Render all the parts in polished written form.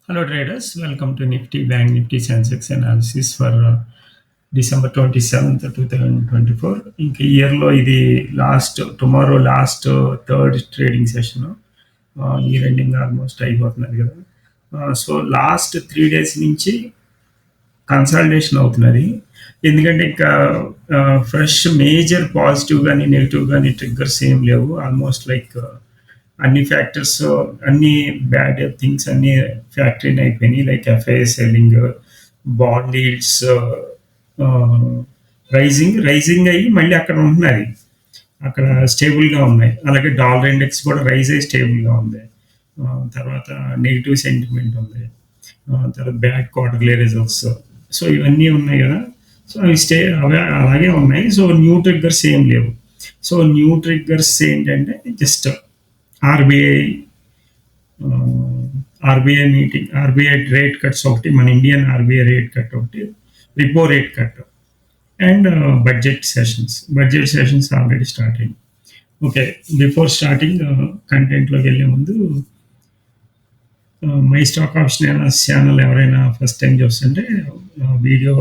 Hello traders, welcome to Nifty Bank Nifty Sensex analysis for December 27th, 2024. ఇంకా ఇయర్లో ఇది tomorrow last third trading session. Year ending almost అయిపోతున్నది కదా. So last 3 days నుంచి consolidation అవుతున్నది. ఎందుకంటే ఇంకా ఫ్రెష్ మేజర్ పాజిటివ్ కానీ నెగిటివ్ కానీ ట్రిగ్గర్స్ ఏం లేవు. ఆల్మోస్ట్ లైక్ అన్ని ఫ్యాక్టర్స్, అన్ని బ్యాడ్ థింగ్స్ అన్ని ఫ్యాక్టరీని అయిపోయినాయి. Like FI selling, bond yields rising అయ్యి మళ్ళీ అక్కడ ఉంటున్నది, అక్కడ స్టేబుల్గా ఉన్నాయి. అలాగే డాలర్ ఇండెక్స్ కూడా రైజ్ అయ్యి స్టేబుల్గా ఉంది. తర్వాత నెగిటివ్ సెంటిమెంట్ ఉంది, తర్వాత బ్యాడ్ క్వార్టర్లీ రిజల్ట్స్. సో ఇవన్నీ ఉన్నాయి కదా. సో అవి అలాగే ఉన్నాయి. సో న్యూ ట్రిగ్గర్స్ ఏం లేవు. సో న్యూ ట్రిగ్గర్స్ ఏంటంటే just RBI meeting, RBI rate cuts ఒకటి, మన ఇండియన్ ఆర్బీఐ రేట్ కట్ ఒకటి, రిపో rate cut and budget sessions already start అయింది. ఓకే, బిఫోర్ స్టార్టింగ్ కంటెంట్లోకి వెళ్ళే ముందు my stock option analysis channel ఎవరైనా ఫస్ట్ టైం చూస్తుంటే వీడియో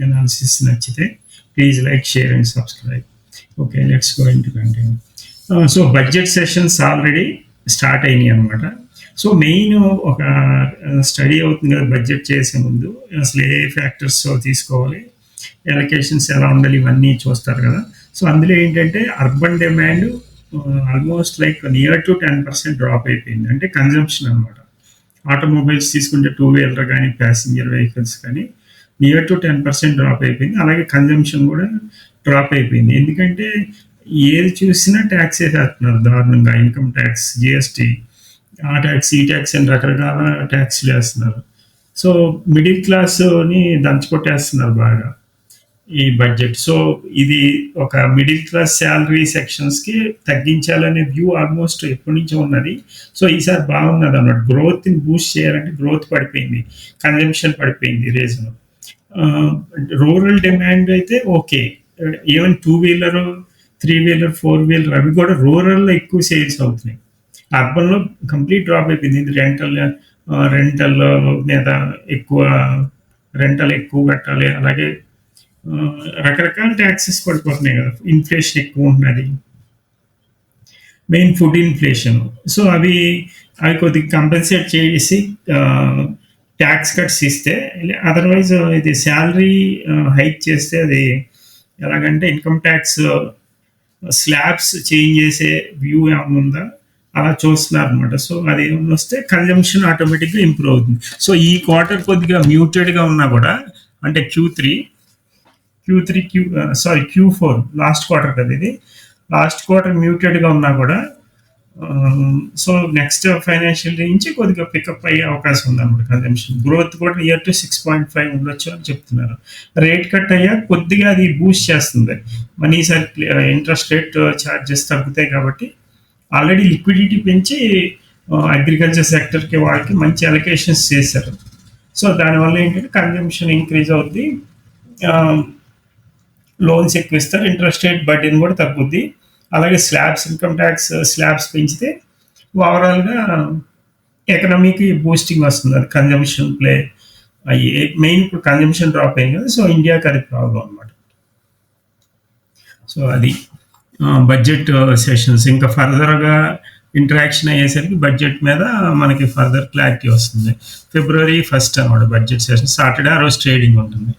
అనాలిసిస్ నచ్చితే please like, share and subscribe. Okay, let's go into content. So budget sessions already start అయినాయి అనమాట. So main ఒక study అవుతుంది కదా బడ్జెట్ చేసే ముందు, అసలు ఏ ఫ్యాక్టర్స్ తీసుకోవాలి, ఎలకేషన్స్ ఎలా ఉండాలి, ఇవన్నీ చూస్తారు కదా. సో అందులో ఏంటంటే urban demand almost like near to 10% drop అయిపోయింది. అంటే కన్జంప్షన్ అనమాట. ఆటోమొబైల్స్ తీసుకుంటే 2-wheeler కానీ ప్యాసింజర్ వెహికల్స్ కానీ నియర్ టు 10% డ్రాప్ అయిపోయింది. అలాగే కన్జంప్షన్ కూడా డ్రాప్ అయిపోయింది. ఎందుకంటే ఏది చూసినా ట్యాక్స్ వేసేస్తున్నారు దారుణంగా. ఇన్కమ్ ట్యాక్స్, జిఎస్టీ, ఆ ట్యాక్స్, ఈ ట్యాక్స్ అని రకరకాల ట్యాక్స్లు వేస్తున్నారు. సో మిడిల్ క్లాస్ని దంచుకొట్టేస్తున్నారు బాగా ఈ బడ్జెట్. సో ఇది ఒక మిడిల్ క్లాస్ శాలరీ సెక్షన్స్కి తగ్గించాలనే వ్యూ ఆల్మోస్ట్ ఎప్పటి నుంచో ఉన్నది. సో ఈసారి బాగున్నది అన్నమాట. గ్రోత్ని బూస్ట్ చేయాలంటే గ్రోత్ పడిపోయింది, కన్జంప్షన్ పడిపోయింది. రీజన్ రూరల్ డిమాండ్ అయితే okay, even 2-wheeler, 3-wheeler, 4-wheeler అవి కూడా రూరల్లో ఎక్కువ సేల్స్ అవుతున్నాయి. అర్బన్లో కంప్లీట్ డ్రాప్ అయిపోయింది. ఇది రెంటల్ మీద ఎక్కువ, రెంటల్ ఎక్కువ కట్టాలి. అలాగే రకరకాల ట్యాక్సెస్ పడిపోతున్నాయి కదా. ఇన్ఫ్లేషన్ ఎక్కువ ఉన్నది, మెయిన్ ఫుడ్ ఇన్ఫ్లేషన్. సో అవి కొద్దిగా కంపెన్సేట్ చేసి ట్యాక్స్ కట్స్ ఇస్తే, అదర్వైజ్ ఇది శాలరీ హైక్ చేస్తే అది ఎలాగంటే ఇన్కమ్ ట్యాక్స్ స్లాబ్స్ చేంజ్ చేసే వ్యూ ఏమైనా ఉందా అలా చూస్తున్నారు అనమాట. సో అది ఏమైనా వస్తే కన్జంప్షన్ ఆటోమేటిక్గా ఇంప్రూవ్ అవుతుంది. సో ఈ క్వార్టర్ కొద్దిగా మ్యూటెడ్గా ఉన్నా కూడా, అంటే Q4 లాస్ట్ క్వార్టర్ కదా ఇది, లాస్ట్ క్వార్టర్ మ్యూటెడ్గా ఉన్నా కూడా సో నెక్స్ట్ ఫైనాన్షియల్ నుంచి కొద్దిగా పికప్ అయ్యే అవకాశం ఉందన్నమాట. కన్జంప్షన్ గ్రోత్ కూడా నియర్ టు 6.5 ఉండొచ్చు అని చెప్తున్నారు. రేట్ కట్ అయ్యా కొద్దిగా అది బూస్ట్ చేస్తుంది. మన ఈసారి ఇంట్రెస్ట్ రేట్ ఛార్జెస్ తగ్గుతాయి కాబట్టి ఆల్రెడీ లిక్విడిటీ పెంచి అగ్రికల్చర్ సెక్టర్కి వాళ్ళకి మంచి అలొకేషన్స్ చేశారు. సో దానివల్ల ఏంటంటే కన్జంప్షన్ ఇంక్రీజ్ అవుద్ది, లోన్స్ ఎక్కువ ఇస్తారు, ఇంట్రెస్ట్ రేట్ బర్డెన్ కూడా తగ్గుద్ది. అలాగే ఇన్కమ్ ట్యాక్స్ స్లాబ్స్ పెంచితే ఓవరాల్గా ఎకనామీకి బూస్టింగ్ వస్తుంది. అది కన్జంప్షన్ ప్లే అయ్యి మెయిన్ ఇప్పుడు కన్జంప్షన్ డ్రాప్ అయింది కదా. సో ఇండియాకి అది ప్రాబ్లం అనమాట. సో అది బడ్జెట్ సెషన్స్ ఇంకా ఫర్దర్గా ఇంటరాక్షన్ అయ్యేసరికి బడ్జెట్ మీద మనకి ఫర్దర్ క్లారిటీ వస్తుంది. February 1st అనమాట బడ్జెట్ సెషన్. సాటర్డే ఆ రోజు ట్రేడింగ్ ఉంటుంది.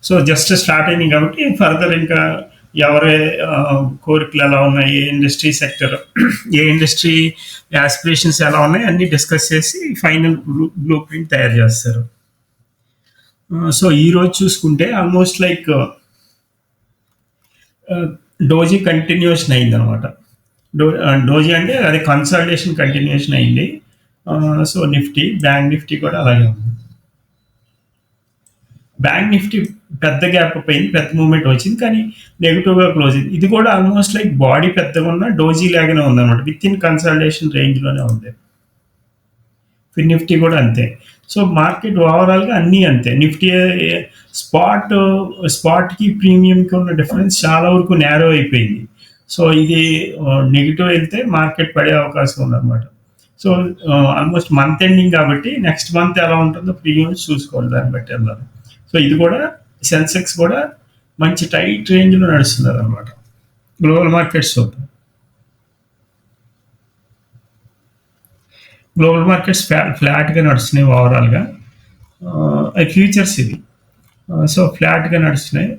సో జస్ట్ స్టార్ట్ అయింది కాబట్టి ఫర్దర్ ఇంకా ఎవరి కోరికలు ఎలా ఉన్నాయి, ఏ ఇండస్ట్రీ యాస్పిరేషన్స్ ఎలా ఉన్నాయి అన్నీ డిస్కస్ చేసి ఫైనల్ బ్లూ ప్రింట్ తయారు చేస్తారు. సో ఈరోజు చూసుకుంటే ఆల్మోస్ట్ లైక్ డోజీ కంటిన్యూషన్ అయింది అనమాట. డోజీ అంటే అది కన్సాలిడేషన్ కంటిన్యూషన్ అయింది. సో బ్యాంక్ నిఫ్టీ కూడా అలాగే ఉంది. బ్యాంక్ నిఫ్టీ పెద్ద గ్యాప్ పోయింది, పెద్ద మూవ్మెంట్ వచ్చింది, కానీ నెగిటివ్గా క్లోజ్ అయింది. ఇది కూడా ఆల్మోస్ట్ లైక్ బాడీ పెద్దగా ఉన్న డోజీ లాగానే ఉందన్నమాట. విత్ ఇన్ కన్సాలిడేషన్ రేంజ్లోనే ఉంది. నిఫ్టీ కూడా అంతే. సో మార్కెట్ ఓవరాల్గా అన్నీ అంతే. నిఫ్టీ స్పాట్కి ప్రీమియంకి ఉన్న డిఫరెన్స్ చాలా వరకు నేరో అయిపోయింది. సో ఇది నెగిటివ్ వెళ్తే మార్కెట్ పడే అవకాశం ఉందన్నమాట. సో ఆల్మోస్ట్ మంత్ ఎండింగ్ కాబట్టి నెక్స్ట్ మంత్ ఎలా ఉంటుందో ప్రీమియమ్స్ చూసుకోవాలి, దాన్ని బట్టి వెళ్ళాలి. సో ఇది కూడా సెన్సెక్స్ కూడా మంచి టైట్ రేంజ్లో నడుస్తున్నారు అనమాట. గ్లోబల్ మార్కెట్స్ చూద్దాం. గ్లోబల్ మార్కెట్స్ ఫ్లాట్గా నడుస్తున్నాయి ఓవరాల్గా. ఫ్యూచర్స్ ఇది. సో ఫ్లాట్గా నడుస్తున్నాయి.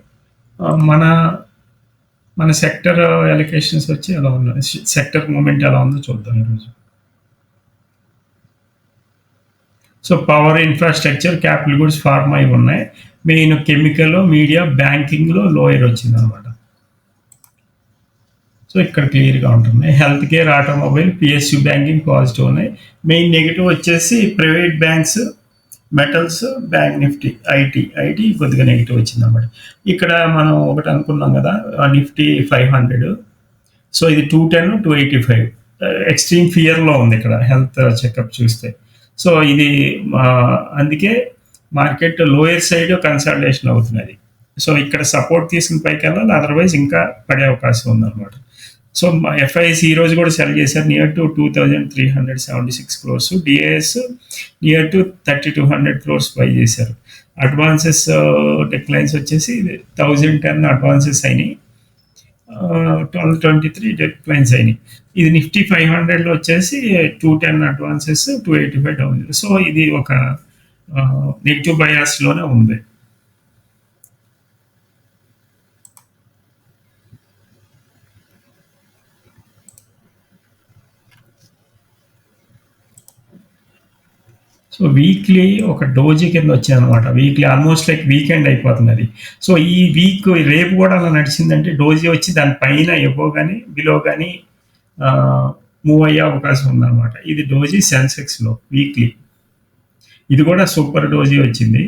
మన మన సెక్టర్ ఎలొకేషన్స్ వచ్చి ఎలా ఉన్నాయి, సెక్టర్ మూమెంట్ ఎలా ఉందో చూద్దాం ఈరోజు. So power, infrastructure, capital goods, pharma ఇవి ఉన్నాయి. మెయిన్ కెమికల్, మీడియా, బ్యాంకింగ్లో లోయర్ వచ్చింది అనమాట. సో ఇక్కడ క్లియర్గా ఉంటుంది. Health care, automobile, PSU banking positive ఉన్నాయి. మెయిన్ నెగిటివ్ వచ్చేసి private banks, metals, bank Nifty, IT కొద్దిగా నెగిటివ్ వచ్చింది అనమాట. ఇక్కడ మనం ఒకటి అనుకున్నాం కదా, నిఫ్టీ 500. సో ఇది 210, 285 ఎక్స్ట్రీమ్ ఫియర్లో ఉంది ఇక్కడ హెల్త్ చెకప్ చూస్తే. సో ఇది అందుకే మార్కెట్ లోయర్ సైడ్ కన్సల్టేషన్ అవుతున్నది. సో ఇక్కడ సపోర్ట్ తీసుకుని పైకి వెళ్ళాలి, అదర్వైజ్ ఇంకా పడే అవకాశం ఉందన్నమాట. సో ఎఫ్ఐఎస్ ఈ రోజు కూడా సెల్ చేశారు near to 2376 crores. DAS near to 3200 crores by చేశారు. అడ్వాన్సెస్ డిక్లైన్స్ వచ్చేసి 1010 అడ్వాన్సెస్ అయినాయి, 1223 డిక్లైన్స్ అయినాయి. ఇది నిఫ్టీ 500లో వచ్చేసి 210 అడ్వాన్సెస్, 285 డౌన్. సో ఇది ఒక నెగిటివ్ బయాస్లోనే ఉంది. సో వీక్లీ ఒక డోజీ కింద వచ్చాయన్నమాట. వీక్లీ ఆల్మోస్ట్ లైక్ వీకెండ్ అయిపోతున్నది. సో ఈ వీక్ రేపు కూడా అలా నడిచిందంటే డోజీ వచ్చి దానిపైన ఎబో కానీ బిలో కానీ మూవ్ అయ్యే అవకాశం ఉందన్నమాట. ఇది డోజీ సెన్సెక్స్లో వీక్లీ. ఇది కూడా సూపర్ డోజీ వచ్చింది.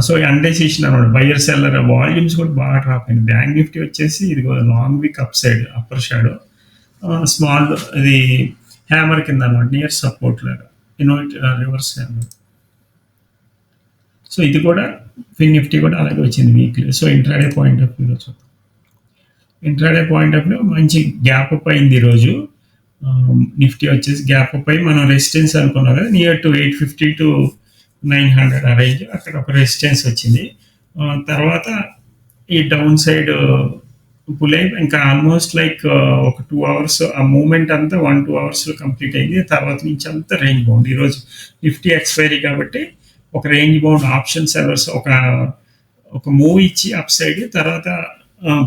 సో అండెసిషన్ అనమాట, బయర్ సెల్లర్ వాల్యూమ్స్ కూడా బాగా డ్రాప్ అయింది. బ్యాంక్ నిఫ్టీ వచ్చేసి ఇది long week up side upper shadow, small ఇది హ్యామర్ కింద అనమాట, నియర్ సపోర్ట్ లాగా రివర్స్ హ్యామర్. సో ఇది కూడా ఫిన్ నిఫ్టీ కూడా అలాగే వచ్చింది weekly. So intraday point of వ్యూలో చూద్దాం. ఇంట్రాడే పాయింట్ ఆఫ్ వ్యూ మంచి గ్యాప్ అప్ అయింది ఈరోజు. నిఫ్టీ వచ్చేసి గ్యాప్ అప్ అయ్యి మనం రెసిస్టెన్స్ అనుకున్నాం కదా, నియర్ టు 850 to 900 ఆ రేంజ్, అక్కడ ఒక రెసిస్టెన్స్ వచ్చింది. తర్వాత ఈ డౌన్ సైడ్ పుల్ అయి ఇంకా ఆల్మోస్ట్ లైక్ ఒక 2 hours ఆ మూమెంట్ అంతా 1-2 hours కంప్లీట్ అయింది. తర్వాత నుంచి అంతా రేంజ్ బౌండ్. ఈరోజు నిఫ్టీ ఎక్స్పైరీ కాబట్టి ఒక రేంజ్ బౌండ్ ఆప్షన్ సెల్లర్స్ ఒక మూవ్ ఇచ్చి అప్ సైడ్, తర్వాత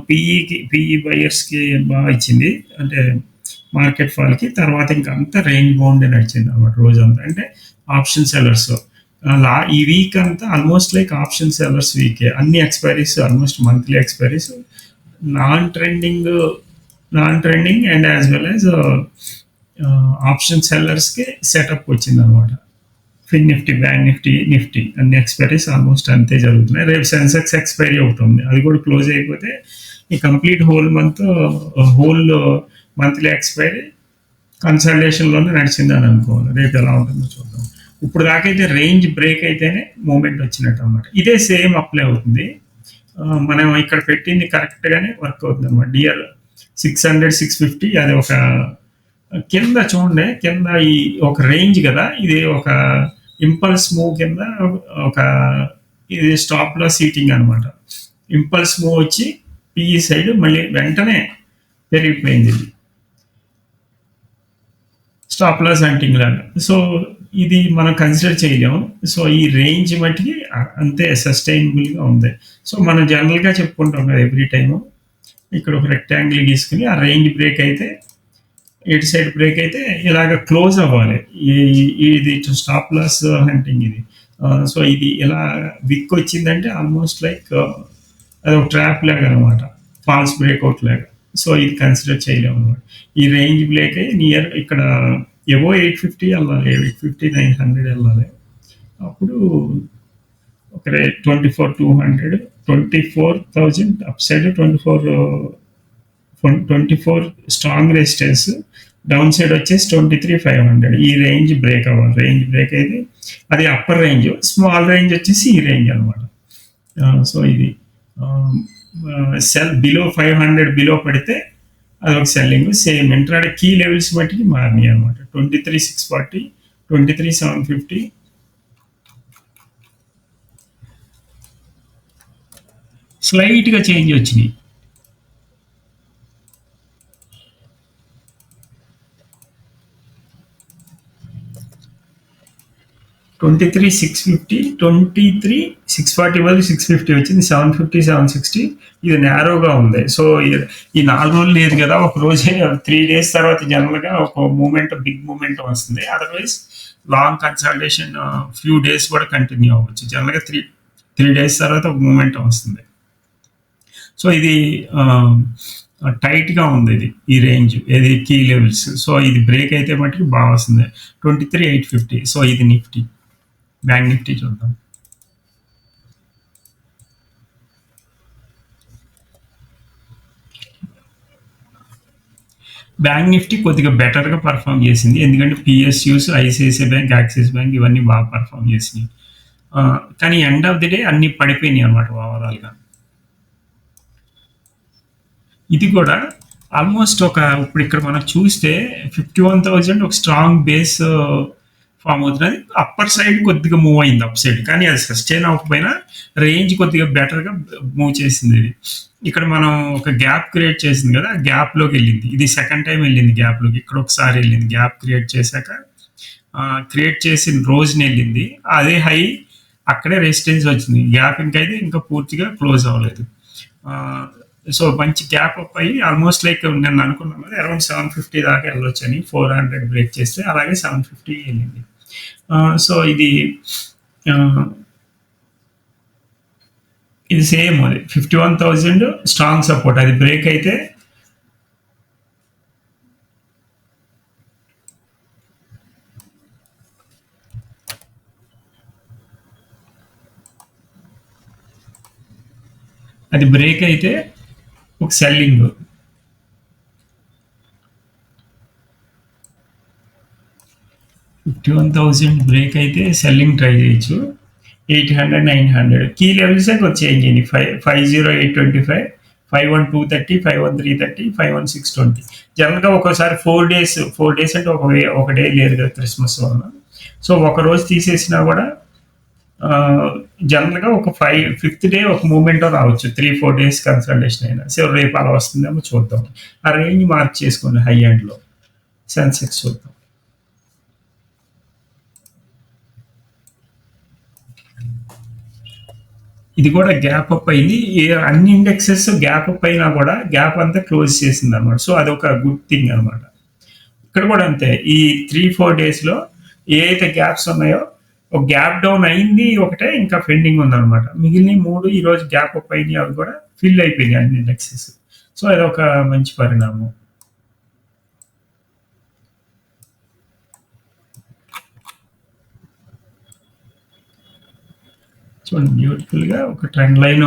పిఈ బయర్స్కి బాగా ఇచ్చింది, అంటే మార్కెట్ ఫాల్కి. తర్వాత ఇంకా అంతా రేంజ్ బౌండ్ నడిచింది అనమాట రోజంతా. అంటే ఆప్షన్ సెల్లర్స్ ఈ వీక్ అంతా ఆల్మోస్ట్ లైక్ ఆప్షన్ సెల్లర్స్ వీకే. అన్ని expiries almost monthly expiries non trending and as well as option సెల్లర్స్కి సెటప్ వచ్చింది అనమాట. ఫిన్ నిఫ్టీ, బ్యాంక్ నిఫ్టీ అన్ని ఎక్స్పైరీస్ ఆల్మోస్ట్ అంతే జరుగుతున్నాయి. రేపు సెన్సెక్స్ ఎక్స్పైరీ ఒకటి ఉంది, అది కూడా క్లోజ్ అయిపోతే ఈ కంప్లీట్ హోల్ మంత్లీ ఎక్స్పైరీ కన్సల్టేషన్లోనే నడిచింది అని అనుకోవాలి. రేపు ఎలా ఉంటుందో చూద్దాం. ఇప్పుడు దాకైతే రేంజ్ బ్రేక్ అయితేనే మూమెంట్ వచ్చినట్టు అనమాట. ఇదే సేమ్ అప్లై అవుతుంది. మనం ఇక్కడ పెట్టింది కరెక్ట్గానే వర్క్ అవుతుంది అనమాట. డిఆర్ 600, 650 అది ఒక కింద చూడండి, కింద ఈ ఒక రేంజ్ కదా, ఇది ఒక ఇంపల్స్ మూవ్ కింద ఒక ఇది స్టాప్ లాస్ సీటింగ్ అనమాట. ఇంపల్స్ మూవ్ వచ్చి పిఈ సైడ్ మళ్ళీ వెంటనే పెరిగిపోయింది, ఇది స్టాప్ లాస్ హంటింగ్ లాగా. సో ఇది మనం కన్సిడర్ చేయలేము. సో ఈ రేంజ్ మట్టికి అంతే సస్టైనబుల్గా ఉంది. సో మనం జనరల్గా చెప్పుకుంటాం కదా ఎవ్రీ టైము, ఇక్కడ ఒక రెక్టాంగిల్ గీసుకుని ఆ రేంజ్ బ్రేక్ అయితే, ఎటు సైడ్ బ్రేక్ అయితే ఇలాగ క్లోజ్ అవ్వాలి. ఇది స్టాప్ లాస్ హంటింగ్ ఇది. సో ఇది ఇలా విక్ వచ్చిందంటే ఆల్మోస్ట్ లైక్ అది ఒక ట్రాప్ లాగా అనమాట, ఫాల్స్ బ్రేక్అవుట్ లాగా. సో ఇది కన్సిడర్ చేయలేము అనమాట. ఈ రేంజ్ బ్రేక్ అయ్యి నియర్ ఇక్కడ ఏవో 850 వెళ్ళాలి, 850, 900 వెళ్ళాలి. అప్పుడు ఒక 24,200, 24,000 up side, 24 strong resistance, down side వచ్చేసి 23,500. ఈ రేంజ్ బ్రేక్ అవ్వాలి. రేంజ్ బ్రేక్ అయితే అది అప్పర్ రేంజ్, స్మాల్ రేంజ్ వచ్చేసి ఈ రేంజ్ అనమాట. సో ఇది సెల్ బిలో 500 బిలో పడితే అదొక selling. Same intraday key levels బట్టి మారినాయి అనమాట. 23,640, 23,750, స్లైట్గా చేంజ్ వచ్చినాయి. 23,650, 23,640 బదులు 650 వచ్చింది. 750, 760 ఇది నేరోగా ఉంది. సో ఈ 4 రోజులు లేదు కదా, ఒక రోజే 3 days తర్వాత జనరల్గా ఒక మూమెంట్, బిగ్ మూమెంట్ వస్తుంది. Otherwise long consultation few days కూడా కంటిన్యూ అవ్వచ్చు. జనరల్గా త్రీ డేస్ తర్వాత ఒక మూమెంట్ వస్తుంది. సో ఇది టైట్గా ఉంది, ఈ రేంజ్, ఇది కీ లెవెల్స్. సో ఇది బ్రేక్ అయితే మటుకు బాగా వస్తుంది. 23,850. సో ఇది నిఫ్టీ. బ్యాంక్ నిఫ్టీ చూద్దాం. బ్యాంక్ నిఫ్టీ కొద్దిగా బెటర్గా పర్ఫామ్ చేసింది, ఎందుకంటే PSUs, ICICI bank, axis bank ఇవన్నీ బాగా పర్ఫామ్ చేసినాయి. కానీ ఎండ్ ఆఫ్ ది డే అన్ని పడిపోయినాయి అనమాట ఓవరాల్గా. ఇది కూడా ఆల్మోస్ట్ ఇప్పుడు ఇక్కడ మనం చూస్తే 51,000 ఒక స్ట్రాంగ్ బేస్ ఫామ్ అవుతున్నది. అప్పర్ సైడ్ కొద్దిగా మూవ్ అయింది అప్ సైడ్, కానీ అది సస్టైన్ అవ్వకపోయినా రేంజ్ కొద్దిగా బెటర్గా మూవ్ చేసింది. ఇది ఇక్కడ మనం ఒక గ్యాప్ క్రియేట్ చేసింది కదా, గ్యాప్లోకి వెళ్ళింది. ఇది సెకండ్ టైం వెళ్ళింది గ్యాప్లోకి. ఇక్కడ ఒకసారి వెళ్ళింది, గ్యాప్ క్రియేట్ చేశాక క్రియేట్ చేసిన రోజుని వెళ్ళింది. అదే హై అక్కడే రెసిస్టెన్స్ వచ్చింది. గ్యాప్ ఇంకైతే ఇంకా పూర్తిగా క్లోజ్ అవ్వలేదు. సో మంచి గ్యాప్ అప్ అయ్యి ఆల్మోస్ట్ లైక్ నేను అనుకున్నాను కదా అరౌండ్ 750 దాకా వెళ్ళొచ్చు అని. 400 బ్రేక్ చేస్తే అలాగే 750 వెళ్ళింది. సో ఇది సేమ్, అది 51,000 స్ట్రాంగ్ సపోర్ట్. అది బ్రేక్ అయితే ఒక సెల్లింగ్. 51,000 బ్రేక్ అయితే సెల్లింగ్ ట్రై చేయొచ్చు. 800, 900 కీ లెవెల్స్ చేంజ్ అయింది. 50,825, 51,230, 51,330, 51,620. జనరల్గా ఒక్కోసారి 4 days అంటే ఒక డే లేదు కదా క్రిస్మస్ వల్ల. సో ఒక రోజు తీసేసినా కూడా జనరల్గా ఒక 5th డే ఒక మూమెంట్ రావచ్చు. 3-4 days కన్సల్టేషన్ అయినా. సో రేపు అలా వస్తుందేమో చూద్దాం. ఆ రేంజ్ మార్క్ చేసుకోండి హై ఎండ్లో. సెన్సెక్స్ చూద్దాం. ఇది కూడా గ్యాప్ అప్ అయింది. అన్ని ఇండెక్సెస్ గ్యాప్ అప్ అయినా కూడా గ్యాప్ అంతా క్లోజ్ చేసింది అనమాట. సో అదొక గుడ్ థింగ్ అనమాట. ఇక్కడ కూడా అంతే, ఈ 3-4 daysలో ఏ అయితే గ్యాప్స్ ఉన్నాయో, ఒక గ్యాప్ డౌన్ అయింది ఒకటే, ఇంకా పెండింగ్ ఉందన్నమాట. మిగిలిన 3 ఈరోజు గ్యాప్ అప్ అయినాయి, అవి కూడా ఫిల్ అయిపోయినాయి అన్ని ఇండెక్సెస్. సో అదొక మంచి పరిణామం. చూడండి, బ్యూటిఫుల్గా ఒక ట్రెండ్ లైన్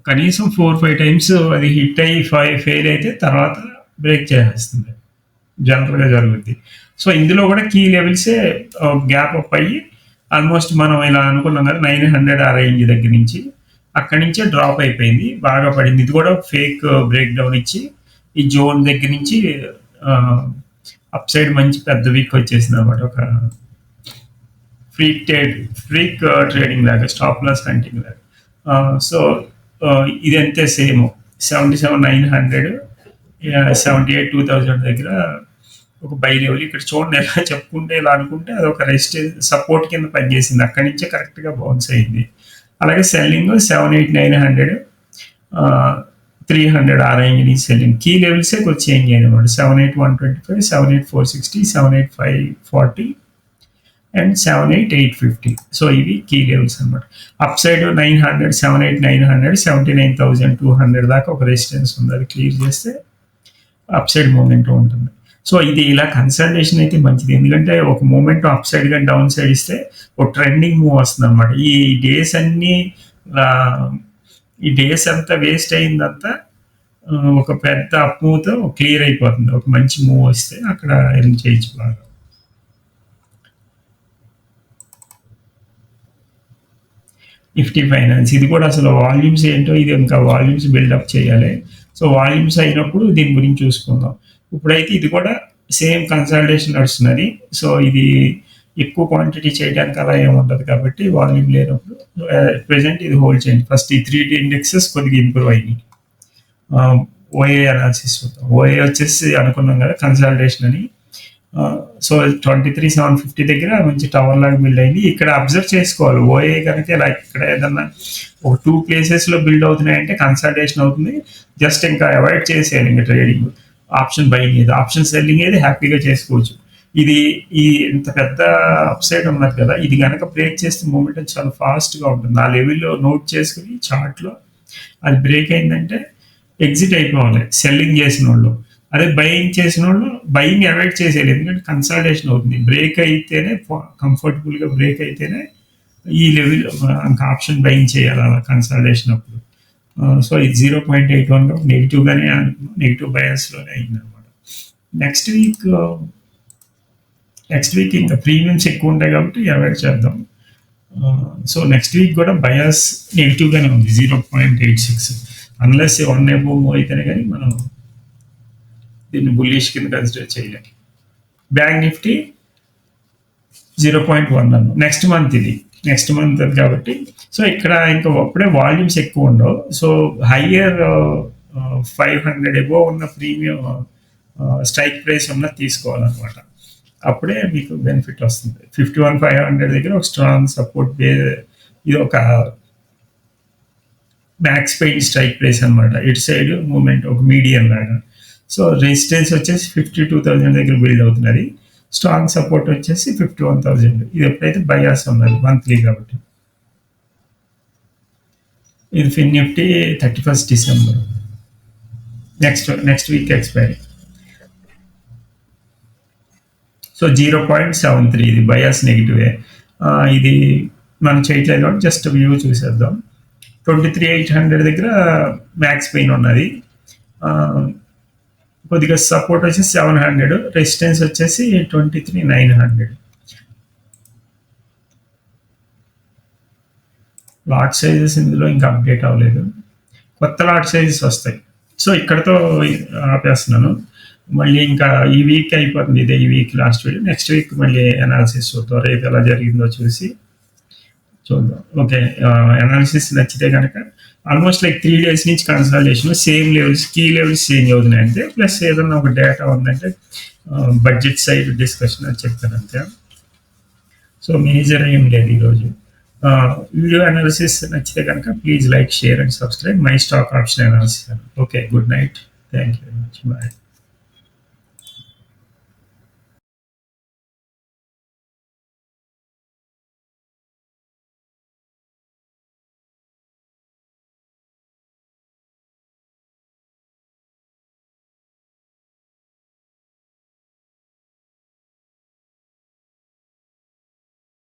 కనీసం 4-5 times అది హిట్ అయ్యి ఫెయిల్ అయితే తర్వాత బ్రేక్ చేసేస్తుంది, జనరల్గా జరుగుద్ది. సో ఇందులో కూడా కీ లెవెల్సే గ్యాప్ అప్ అయ్యి ఆల్మోస్ట్ మనం ఇలా అనుకున్నాం కదా 900 ఆ రేంజ్ దగ్గర నుంచి, అక్కడి నుంచే డ్రాప్ అయిపోయింది, బాగా పడింది. ఇది కూడా ఫేక్ బ్రేక్ డౌన్ ఇచ్చి ఈ జోన్ దగ్గర నుంచి అప్ సైడ్ మంచి పెద్ద వీక్ వచ్చేసింది అనమాట. ఒక ఫ్రీక్ ట్రేడింగ్ లాగా, స్టాప్ లాస్ హంటింగ్ లాగా. సో ఇది అంతే సేమ్. 77,900, 78,2,000 దగ్గర ఒక బై లెవెల్. ఇక్కడ చూడండి ఎలా చెప్పుకుంటే ఇలా అనుకుంటే అది ఒక సపోర్ట్ కింద పనిచేసింది. అక్కడి నుంచే కరెక్ట్గా బౌన్స్ అయింది. అలాగే సెల్లింగ్ 78,900, 300 ఆ రేంజ్ నుంచి సెల్లింగ్. కీ లెవెల్సే కొంచెం చేంజ్ అయ్యింది అనమాట. 78,125, 78,460, 78,540 అండ్ 78,850. సో ఇవి కీ లెవెల్స్ అనమాట. అప్ సైడ్ 900, 78,900, 79,200 దాకా ఒక రెసిస్టెన్స్ ఉంది. అది క్లియర్ చేస్తే అప్ సైడ్ మూమెంట్ ఉంటుంది. సో ఇది ఇలా కన్సల్టేషన్ అయితే మంచిది, ఎందుకంటే ఒక మూమెంట్ అప్ సైడ్ కానీ డౌన్ సైడ్ ఇస్తే ఒక ట్రెండింగ్ మూవ్ వస్తుంది అనమాట. ఈ డేస్ అంతా వేస్ట్ అయిందంతా ఒక పెద్ద అప్ మూవ్తో క్లియర్ అయిపోతుంది. ఒక మంచి మూవ్ వస్తే అక్కడ ఎర్న్ చేయొచ్చు బాగా. నిఫ్టీ ఫైనాన్స్ ఇది కూడా అసలు వాల్యూమ్స్ ఏంటో, ఇది ఇంకా వాల్యూమ్స్ బిల్డప్ చేయాలి. సో వాల్యూమ్స్ అయినప్పుడు దీని గురించి చూసుకుందాం. ఇప్పుడైతే ఇది కూడా సేమ్ కన్సల్టేషన్ నడుస్తున్నది. సో ఇది ఎక్కువ క్వాంటిటీ చేయడానికి అలా ఏముండదు కాబట్టి వాల్యూమ్ లేనప్పుడు ప్రెసెంట్ ఇది హోల్డ్ చేయండి. ఫస్ట్ ఈ 3D ఇండెక్సెస్ కొద్దిగా ఇంప్రూవ్ అయినాయి. ఓఏ అనాలిసిస్ చూద్దాం. ఓఏ వచ్చేసి అనుకున్నాం కదా కన్సల్టేషన్ అని. సో 23,750 దగ్గర మంచి టవర్ లాగా బిల్డ్ అయింది. ఇక్కడ అబ్జర్వ్ చేసుకోవాలి ఓఏ కనుక ఇలా ఇక్కడ ఏదన్నా ఒక 2 ప్లేసెస్లో బిల్డ్ అవుతున్నాయంటే కన్సల్టేషన్ అవుతుంది. జస్ట్ ఇంకా అవాయిడ్ చేసేయాలి ఇంకా ట్రేడింగ్. ఆప్షన్ బయింగ్ ఏది, ఆప్షన్ సెల్లింగ్ ఏది హ్యాపీగా చేసుకోవచ్చు. ఇది ఈ ఇంత పెద్ద అప్సైడ్ ఉన్నది కదా, ఇది కనుక బ్రేక్ చేస్తే మూమెంట్ చాలా ఫాస్ట్గా ఉంటుంది. ఆ లెవెల్లో నోట్ చేసుకుని చార్ట్లో అది బ్రేక్ అయిందంటే ఎగ్జిట్ అయిపోవాలి సెల్లింగ్ చేసిన వాళ్ళు. అదే బయింగ్ చేసిన వాళ్ళు బయింగ్ అవాయిడ్ చేసేయాలి, ఎందుకంటే కన్సల్టేషన్ అవుతుంది. బ్రేక్ అయితేనే కంఫర్టబుల్గా బ్రేక్ అయితేనే ఈ లెవెల్ ఇంకా ఆప్షన్ బయింగ్ చేయాలి అలా కన్సల్టేషన్ అప్పుడు. సో ఇది 0.81 నెగిటివ్గానే నెగిటివ్ బయాస్లోనే అయిందనమాట. నెక్స్ట్ వీక్ ఇంకా ప్రీమియమ్స్ ఎక్కువ ఉంటాయి కాబట్టి అవాయిడ్ చేద్దాం. సో నెక్స్ట్ వీక్ కూడా బయాస్ నెగిటివ్గానే ఉంది 0.86. అన్లెస్ 1 అబోవ్ అయితేనే కానీ మనం దీన్ని బుల్లిష్ కింద కన్సిడర్ చేయలేం. బ్యాంక్ నిఫ్టీ 0.1 అన్నాను. నెక్స్ట్ మంత్ కాబట్టి సో ఇక్కడ ఇంకా అప్పుడే వాల్యూమ్స్ ఎక్కువ ఉండవు. సో హయ్యర్ 500 అబోవ్ ఉన్న ప్రీమియం స్ట్రైక్ ప్రైస్ ఉన్నది తీసుకోవాలన్నమాట. అప్పుడే మీకు బెనిఫిట్ వస్తుంది. 51,500 దగ్గర ఒక స్ట్రాంగ్ సపోర్ట్ ఇది ఒక మ్యాక్స్ పెయిన్ స్ట్రైక్ ప్రైస్ అనమాట. ఇటు సైడ్ మూమెంట్ ఒక మీడియం లాగా. సో రెసిస్టెన్స్ వచ్చేసి 52,000 దగ్గర బిల్డ్ అవుతున్నది. స్ట్రాంగ్ సపోర్ట్ వచ్చేసి 51,000. ఇది ఎప్పుడైతే బయాస్ ఉన్నది మంత్లీ కాబట్టి. ఇది Fin Nifty 31st December next week expiry. So 0.73 ఇది బయాస్ నెగిటివే. ఇది మనం చేయట్లేదు కాబట్టి జస్ట్ వ్యూ చూసేద్దాం. 23,800 దగ్గర మ్యాక్స్ పెయిన్ ఉన్నది. కొద్దిగా సపోర్ట్ వచ్చేసి 700, రెసిస్టెన్స్ వచ్చేసి 23,900. లాట్ సైజెస్ ఇందులో ఇంకా అప్డేట్ అవ్వలేదు, కొత్త లాట్ సైజెస్ వస్తాయి. సో ఇక్కడతో ఆపేస్తున్నాను. మళ్ళీ ఇంకా ఈ వీక్ అయిపోతుంది, ఇదే ఈ week last week. Next week మళ్ళీ అనాలిసిస్ చూద్దాం, రేపు ఎలా జరిగిందో చూద్దాం. ఓకే, అనాలిసిస్ నచ్చితే కనుక ఆల్మోస్ట్ లైక్ 3 days నుంచి consultation same levels, key levels change అవుతున్నాయి అంతే. ప్లస్ ఏదన్నా ఒక డేటా ఉందంటే బడ్జెట్ సైడ్ డిస్కషన్ అని చెప్తాను అంతే. సో మేజర్ ఏం లేదు ఈరోజు. వీడియో అనాలిసిస్ నచ్చితే కనుక please like, share and subscribe my stock option analysis. Okay, good night, thank you very much, bye.